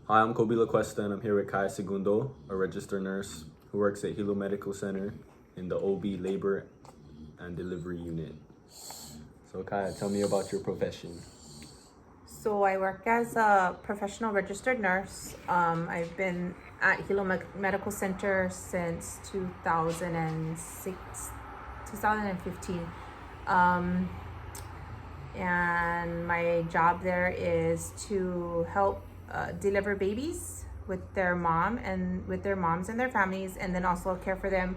Hi, I'm Kobe LaQuesta, and I'm here with Kaya Segundo, a registered nurse who works at Hilo Medical Center in the OB Labor and Delivery Unit. So, Kaya, tell me about your profession. So I work as a professional registered nurse. I've been at Hilo Medical Center since 2015. Um, and my job there is to help deliver babies with their moms and their families, and then also care for them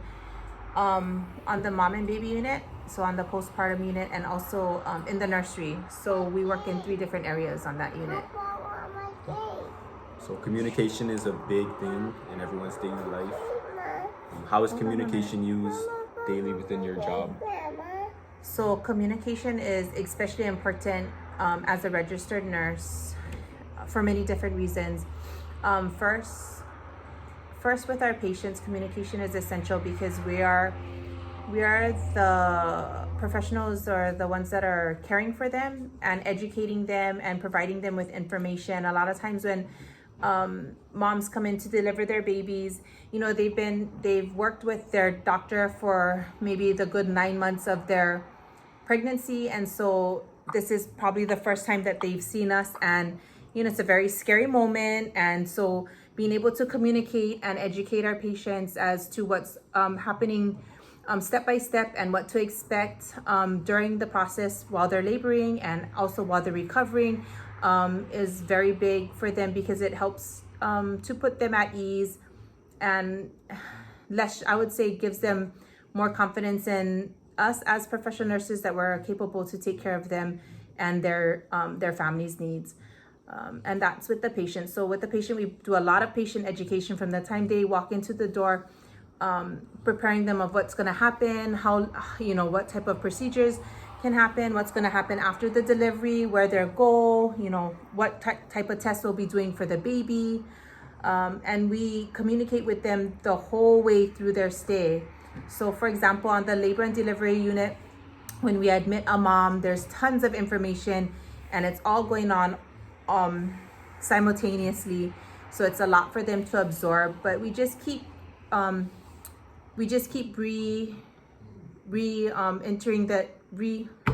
on the mom and baby unit, so on the postpartum unit, and also in the nursery. So we work in 3 different areas on that unit. So, communication is a big thing in everyone's daily life. How is communication used daily within your job? So communication is especially important as a registered nurse for many different reasons. First, with our patients, communication is essential because we are the professionals, or the ones that are caring for them and educating them and providing them with information. A lot of times when moms come in to deliver their babies, they've worked with their doctor for maybe the good 9 months of their pregnancy, and so this is probably the first time that they've seen us, and it's a very scary moment. And so being able to communicate and educate our patients as to what's happening step by step, and what to expect during the process while they're laboring and also while they're recovering, is very big for them, because it helps to put them at ease, and I would say, gives them more confidence in us as professional nurses, that we're capable to take care of them and their families' needs. And that's with the patient. So with the patient, we do a lot of patient education from the time they walk into the door, preparing them of what's going to happen, how, what type of procedures can happen, what's going to happen after the delivery, where their goal, what type of tests we'll be doing for the baby. And we communicate with them the whole way through their stay. So for example, on the labor and delivery unit, when we admit a mom, there's tons of information, and it's all going on simultaneously. So it's a lot for them to absorb, but we just keep I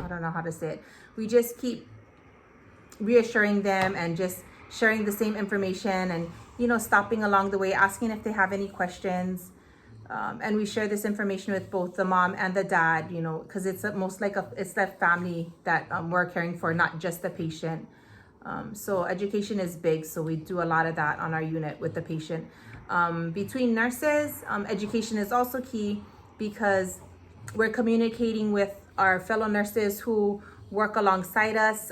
don't know how to say it. We just keep reassuring them and just sharing the same information, and stopping along the way, asking if they have any questions. And we share this information with both the mom and the dad, because it's it's that family that we're caring for, not just the patient. So education is big, so we do a lot of that on our unit with the patient. Between nurses, education is also key, because we're communicating with our fellow nurses who work alongside us.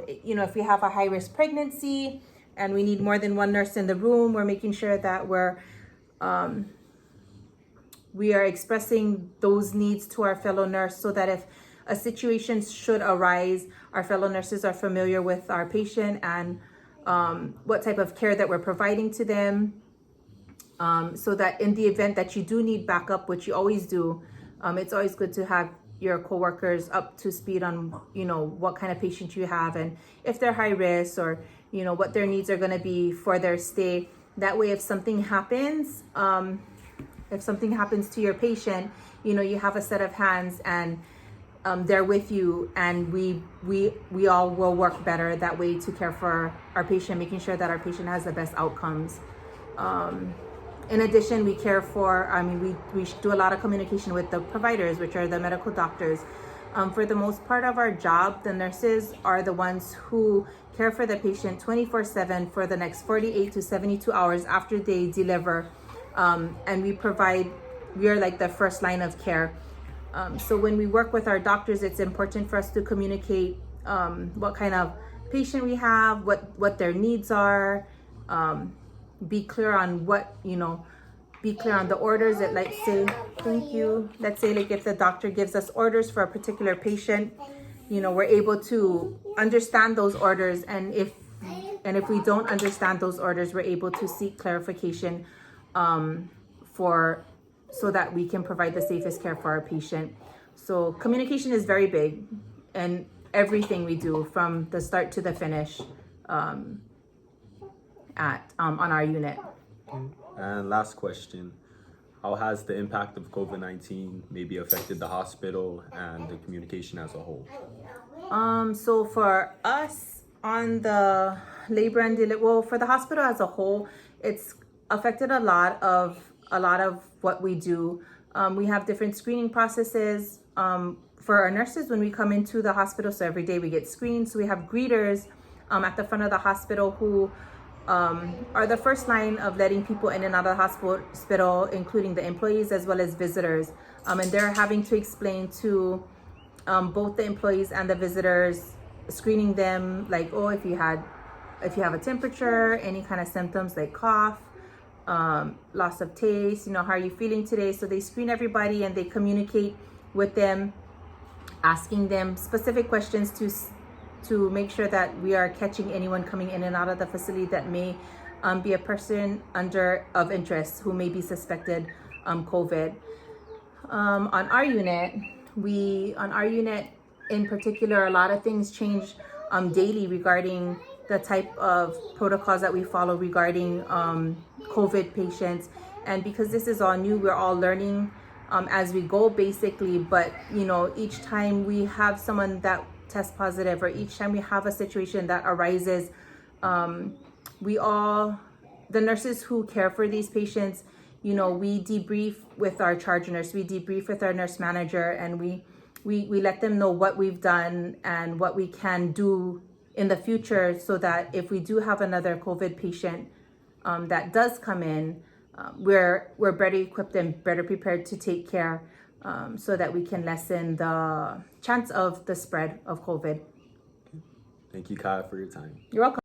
If we have a high-risk pregnancy and we need more than one nurse in the room, we're making sure that we are expressing those needs to our fellow nurse, so that if a situation should arise, our fellow nurses are familiar with our patient and what type of care that we're providing to them, so that in the event that you do need backup, which you always do, it's always good to have your coworkers up to speed on what kind of patient you have, and if they're high risk, or what their needs are going to be for their stay. That way, if something happens to your patient, you have a set of hands, and they're with you, and we all will work better that way to care for our patient, making sure that our patient has the best outcomes. In addition, we do a lot of communication with the providers, which are the medical doctors. For the most part of our job, the nurses are the ones who care for the patient 24/7 for the next 48 to 72 hours after they deliver. And we are like the first line of care. So when we work with our doctors, it's important for us to communicate what kind of patient we have, what their needs are, be clear on the orders that, let's say like if the doctor gives us orders for a particular patient, we're able to understand those orders, and if we don't understand those orders, we're able to seek clarification so that we can provide the safest care for our patient. So communication is very big, and everything we do from the start to the finish. at on our unit. And last question. How has the impact of COVID-19 maybe affected the hospital and the communication as a whole? So for us on the labor and for the hospital as a whole, it's affected a lot of what we do. We have different screening processes for our nurses when we come into the hospital. So every day we get screened. So we have greeters at the front of the hospital who are the first line of letting people in and out of the hospital, including the employees as well as visitors. And they're having to explain to both the employees and the visitors, screening them like, oh, if you have a temperature, any kind of symptoms like cough, loss of taste, how are you feeling today? So they screen everybody and they communicate with them, asking them specific questions to make sure that we are catching anyone coming in and out of the facility that may be a person of interest who may be suspected COVID. On our unit in particular, a lot of things change daily regarding the type of protocols that we follow regarding COVID patients. And because this is all new, we're all learning as we go basically. But each time we have someone that tests positive, or each time we have a situation that arises, the nurses who care for these patients, we debrief with our charge nurse, we debrief with our nurse manager, and we let them know what we've done and what we can do in the future, so that if we do have another COVID patient that does come in, we're better equipped and better prepared to take care, so that we can lessen the chance of the spread of COVID. Thank you, Kaya, for your time. You're welcome.